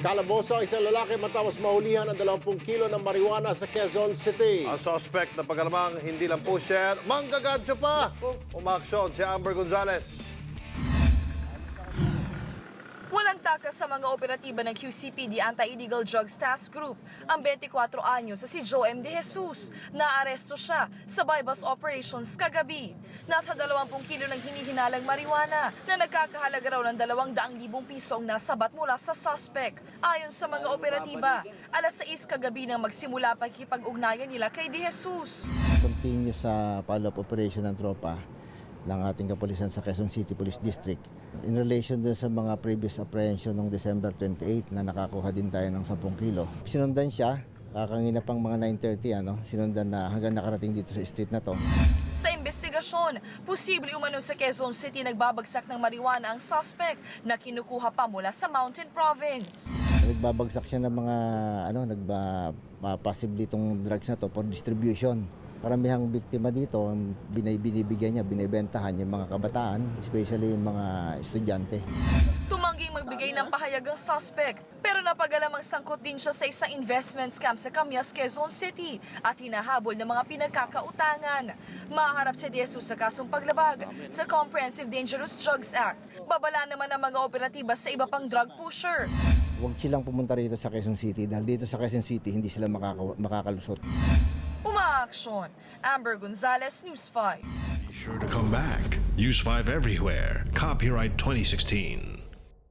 Kalaboso ang isang lalaki matapos mahulihan ang 20 kilo ng marijuana sa Quezon City. Ang suspect na pagalamang hindi lang pusher, manggagadyo pa. Umaksyon si Amber Gonzalez. Walang takas sa mga operatiba ng QCPD Anti-Illegal Drugs Task Group. Ang 24 anyo sa si Joe M. De Jesus, naaresto siya sa bypass operations kagabi. Nasa 20 kilo ng hinihinalang marijuana na nagkakahalaga raw ng 200,000 piso ang nasabat mula sa suspect. Ayon sa mga operatiba, alas 6 kagabi nang magsimula pagkipag-ugnayan nila kay De Jesus. Continue sa follow-up operation ng tropa ng ating kapulisan sa Quezon City Police District. In relation dun sa mga previous apprehension noong December 28 na nakakuha din tayo ng 10 kilo. Sinundan siya, kakangina pang mga 9:30, sinundan na hanggang nakarating dito sa street na to. Sa investigasyon, posible umano sa Quezon City nagbabagsak ng marijuana ang suspect na kinukuha pa mula sa Mountain Province. Nagbabagsak siya ng mga, possibly itong drugs na to for distribution. Karamihang biktima dito, binibigyan niya, binibentahan yung mga kabataan, especially yung mga estudyante. Tumangging magbigay ng pahayag ang suspect, pero napagalamang sangkot din siya sa isang investment scam sa Camias, Quezon City at hinahabol ng mga pinagkakautangan. Maharap si De Jesus sa kasong paglabag sa Comprehensive Dangerous Drugs Act. Babala naman ang mga operatiba sa iba pang drug pusher. Huwag silang pumunta rito sa Quezon City dahil dito sa Quezon City hindi sila makakalusot. Umaaksyon, Amber Gonzalez, News 5. Be sure to come back. Use 5 everywhere. Copyright 2016.